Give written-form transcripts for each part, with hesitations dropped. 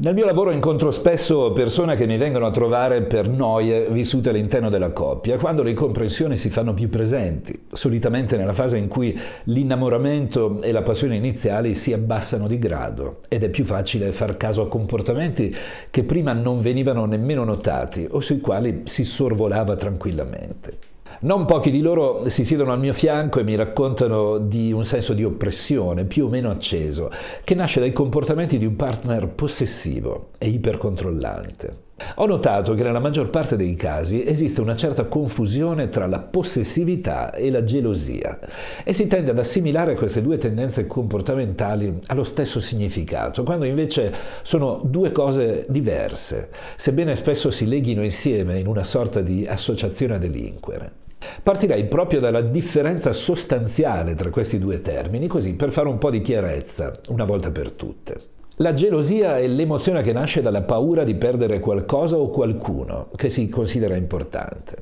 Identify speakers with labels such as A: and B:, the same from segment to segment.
A: Nel mio lavoro incontro spesso persone che mi vengono a trovare per noie vissute all'interno della coppia, quando le incomprensioni si fanno più presenti, solitamente nella fase in cui l'innamoramento e la passione iniziali si abbassano di grado ed è più facile far caso a comportamenti che prima non venivano nemmeno notati o sui quali si sorvolava tranquillamente. Non pochi di loro si siedono al mio fianco e mi raccontano di un senso di oppressione più o meno acceso, che nasce dai comportamenti di un partner possessivo e ipercontrollante. Ho notato che nella maggior parte dei casi esiste una certa confusione tra la possessività e la gelosia e si tende ad assimilare queste due tendenze comportamentali allo stesso significato, quando invece sono due cose diverse, sebbene spesso si leghino insieme in una sorta di associazione a delinquere. Partirei proprio dalla differenza sostanziale tra questi due termini, così per fare un po' di chiarezza, una volta per tutte. La gelosia è l'emozione che nasce dalla paura di perdere qualcosa o qualcuno che si considera importante.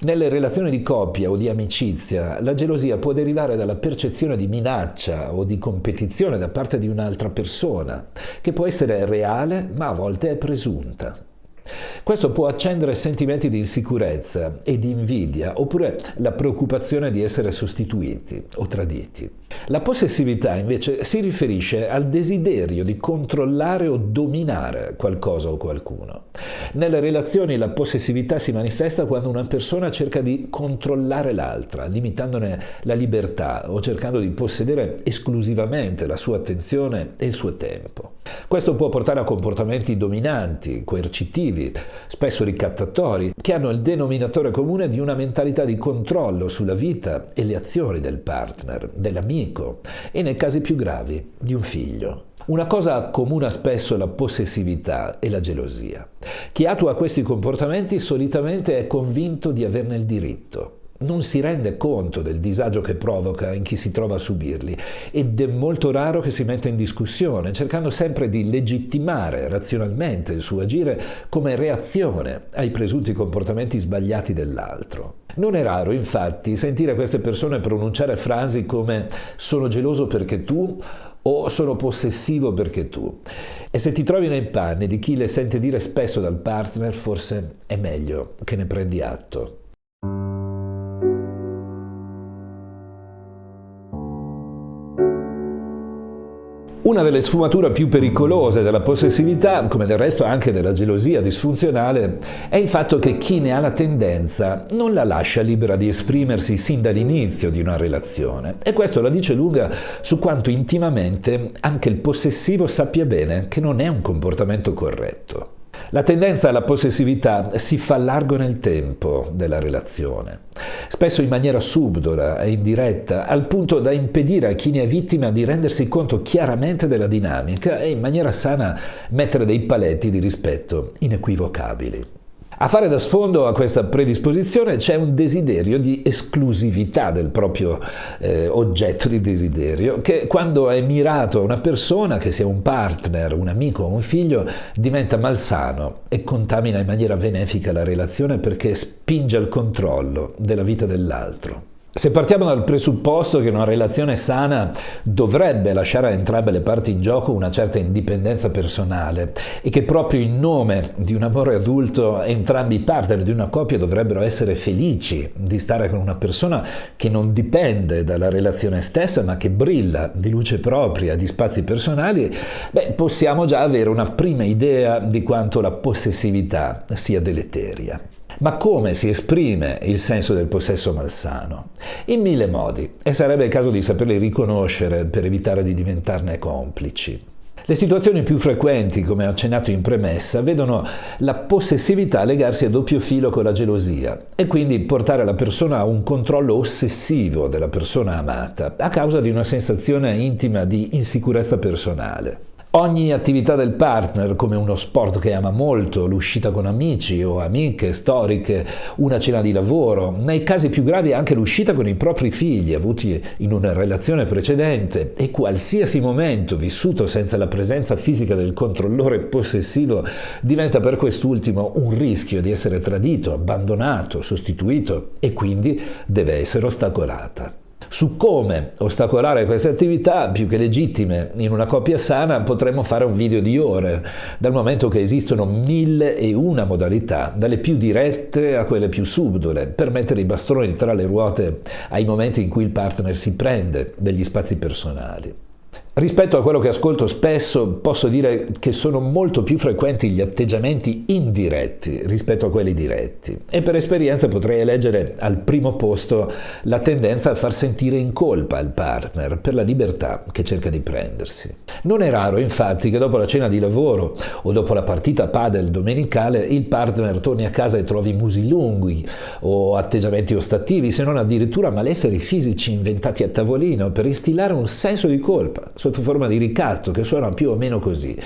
A: Nelle relazioni di coppia o di amicizia, la gelosia può derivare dalla percezione di minaccia o di competizione da parte di un'altra persona, che può essere reale ma a volte è presunta. Questo può accendere sentimenti di insicurezza e di invidia, oppure la preoccupazione di essere sostituiti o traditi. La possessività invece si riferisce al desiderio di controllare o dominare qualcosa o qualcuno. Nelle relazioni la possessività si manifesta quando una persona cerca di controllare l'altra, limitandone la libertà o cercando di possedere esclusivamente la sua attenzione e il suo tempo. Questo può portare a comportamenti dominanti, coercitivi, spesso ricattatori, che hanno il denominatore comune di una mentalità di controllo sulla vita e le azioni del partner, dell'amico e, nei casi più gravi, di un figlio. Una cosa accomuna spesso la possessività e la gelosia. Chi attua questi comportamenti solitamente è convinto di averne il diritto. Non si rende conto del disagio che provoca in chi si trova a subirli ed è molto raro che si metta in discussione, cercando sempre di legittimare razionalmente il suo agire come reazione ai presunti comportamenti sbagliati dell'altro. Non è raro, infatti, sentire queste persone pronunciare frasi come «sono geloso perché tu» o «sono possessivo perché tu». E se ti trovi nei panni di chi le sente dire spesso dal partner, forse è meglio che ne prendi atto. Una delle sfumature più pericolose della possessività, come del resto anche della gelosia disfunzionale, è il fatto che chi ne ha la tendenza non la lascia libera di esprimersi sin dall'inizio di una relazione. E questo la dice lunga su quanto intimamente anche il possessivo sappia bene che non è un comportamento corretto. La tendenza alla possessività si fa largo nel tempo della relazione, spesso in maniera subdola e indiretta, al punto da impedire a chi ne è vittima di rendersi conto chiaramente della dinamica e in maniera sana mettere dei paletti di rispetto inequivocabili. A fare da sfondo a questa predisposizione c'è un desiderio di esclusività del proprio oggetto di desiderio, che quando è mirato a una persona, che sia un partner, un amico o un figlio, diventa malsano e contamina in maniera benefica la relazione perché spinge al controllo della vita dell'altro. Se partiamo dal presupposto che una relazione sana dovrebbe lasciare a entrambe le parti in gioco una certa indipendenza personale e che proprio in nome di un amore adulto entrambi i partner di una coppia dovrebbero essere felici di stare con una persona che non dipende dalla relazione stessa ma che brilla di luce propria, di spazi personali, possiamo già avere una prima idea di quanto la possessività sia deleteria. Ma come si esprime il senso del possesso malsano? In mille modi, e sarebbe il caso di saperli riconoscere per evitare di diventarne complici. Le situazioni più frequenti, come ho accennato in premessa, vedono la possessività legarsi a doppio filo con la gelosia e quindi portare la persona a un controllo ossessivo della persona amata a causa di una sensazione intima di insicurezza personale. Ogni attività del partner, come uno sport che ama molto, l'uscita con amici o amiche storiche, una cena di lavoro, nei casi più gravi anche l'uscita con i propri figli avuti in una relazione precedente e qualsiasi momento vissuto senza la presenza fisica del controllore possessivo diventa per quest'ultimo un rischio di essere tradito, abbandonato, sostituito e quindi deve essere ostacolata. Su come ostacolare queste attività, più che legittime in una coppia sana, potremmo fare un video di ore, dal momento che esistono 1001 modalità, dalle più dirette a quelle più subdole, per mettere i bastoni tra le ruote ai momenti in cui il partner si prende degli spazi personali. Rispetto a quello che ascolto spesso, posso dire che sono molto più frequenti gli atteggiamenti indiretti rispetto a quelli diretti, e per esperienza potrei eleggere al primo posto la tendenza a far sentire in colpa il partner per la libertà che cerca di prendersi. Non è raro, infatti, che dopo la cena di lavoro o dopo la partita padel domenicale il partner torni a casa e trovi musi lunghi o atteggiamenti ostativi, se non addirittura malesseri fisici inventati a tavolino per instillare un senso di colpa sotto forma di ricatto che suona più o meno così: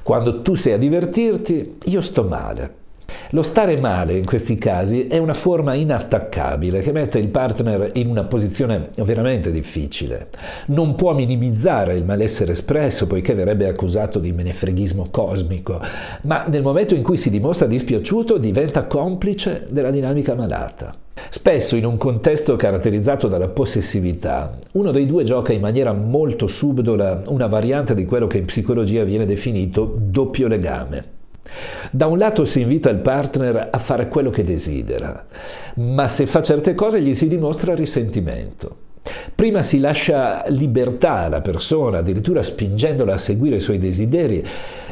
A: quando tu sei a divertirti, io sto male. Lo stare male in questi casi è una forma inattaccabile che mette il partner in una posizione veramente difficile. Non può minimizzare il malessere espresso, poiché verrebbe accusato di menefreghismo cosmico, ma nel momento in cui si dimostra dispiaciuto diventa complice della dinamica malata. Spesso in un contesto caratterizzato dalla possessività, uno dei due gioca in maniera molto subdola una variante di quello che in psicologia viene definito doppio legame. Da un lato si invita il partner a fare quello che desidera, ma se fa certe cose gli si dimostra risentimento. Prima si lascia libertà alla persona, addirittura spingendola a seguire i suoi desideri,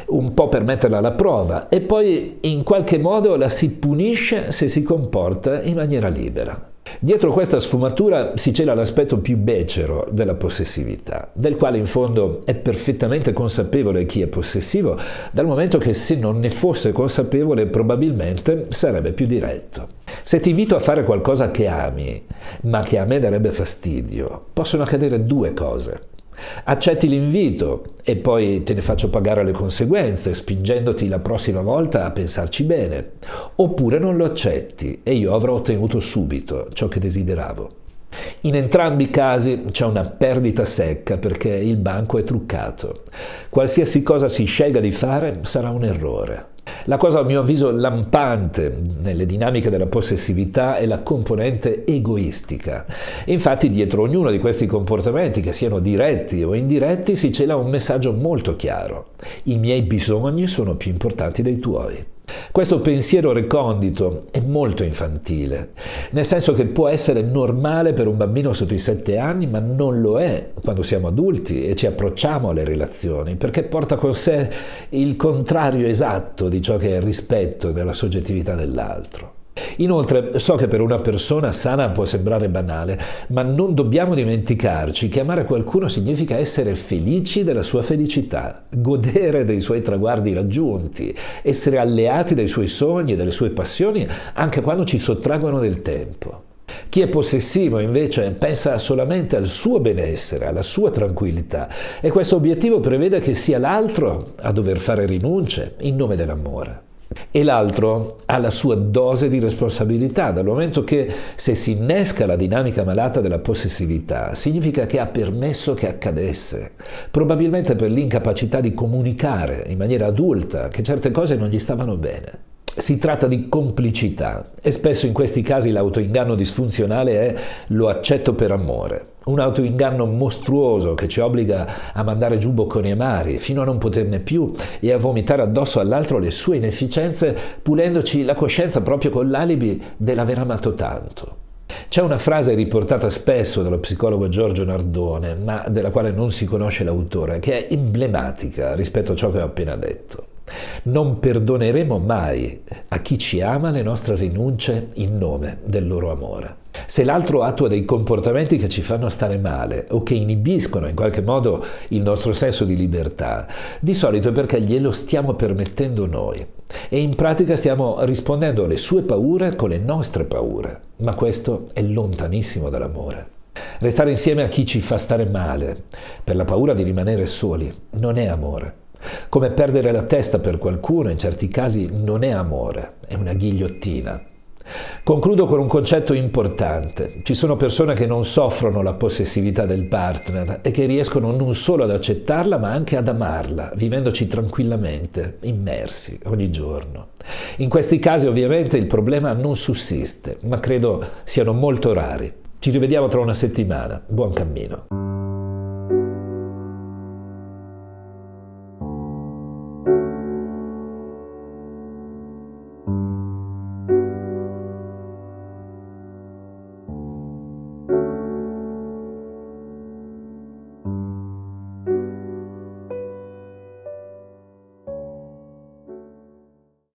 A: un po' per metterla alla prova, e poi in qualche modo la si punisce se si comporta in maniera libera. Dietro questa sfumatura si cela l'aspetto più becero della possessività, del quale in fondo è perfettamente consapevole chi è possessivo, dal momento che se non ne fosse consapevole probabilmente sarebbe più diretto. Se ti invito a fare qualcosa che ami, ma che a me darebbe fastidio, possono accadere due cose. Accetti l'invito e poi te ne faccio pagare le conseguenze, spingendoti la prossima volta a pensarci bene, oppure non lo accetti e io avrò ottenuto subito ciò che desideravo. In entrambi i casi c'è una perdita secca perché il banco è truccato. Qualsiasi cosa si scelga di fare sarà un errore. La cosa a mio avviso lampante nelle dinamiche della possessività è la componente egoistica. Infatti dietro ognuno di questi comportamenti, che siano diretti o indiretti, si cela un messaggio molto chiaro: i miei bisogni sono più importanti dei tuoi. Questo pensiero recondito è molto infantile, nel senso che può essere normale per un bambino sotto i 7 anni, ma non lo è quando siamo adulti e ci approcciamo alle relazioni, perché porta con sé il contrario esatto di ciò che è il rispetto della soggettività dell'altro. Inoltre, so che per una persona sana può sembrare banale, ma non dobbiamo dimenticarci che amare qualcuno significa essere felici della sua felicità, godere dei suoi traguardi raggiunti, essere alleati dei suoi sogni e delle sue passioni anche quando ci sottraggono del tempo. Chi è possessivo invece pensa solamente al suo benessere, alla sua tranquillità, e questo obiettivo prevede che sia l'altro a dover fare rinunce in nome dell'amore. E l'altro ha la sua dose di responsabilità, dal momento che se si innesca la dinamica malata della possessività significa che ha permesso che accadesse, probabilmente per l'incapacità di comunicare in maniera adulta che certe cose non gli stavano bene. Si tratta di complicità e spesso in questi casi l'autoinganno disfunzionale è «lo accetto per amore». Un autoinganno mostruoso che ci obbliga a mandare giù bocconi amari fino a non poterne più e a vomitare addosso all'altro le sue inefficienze, pulendoci la coscienza proprio con l'alibi dell'aver amato tanto. C'è una frase riportata spesso dallo psicologo Giorgio Nardone, ma della quale non si conosce l'autore, che è emblematica rispetto a ciò che ho appena detto. Non perdoneremo mai a chi ci ama le nostre rinunce in nome del loro amore. Se l'altro attua dei comportamenti che ci fanno stare male o che inibiscono in qualche modo il nostro senso di libertà, di solito è perché glielo stiamo permettendo noi e in pratica stiamo rispondendo alle sue paure con le nostre paure, ma questo è lontanissimo dall'amore. Restare insieme a chi ci fa stare male per la paura di rimanere soli non è amore. Come perdere la testa per qualcuno in certi casi non è amore, è una ghigliottina. Concludo con un concetto importante. Ci sono persone che non soffrono la possessività del partner e che riescono non solo ad accettarla ma anche ad amarla, vivendoci tranquillamente, immersi ogni giorno. In questi casi ovviamente il problema non sussiste, ma credo siano molto rari. Ci rivediamo tra una settimana. Buon cammino.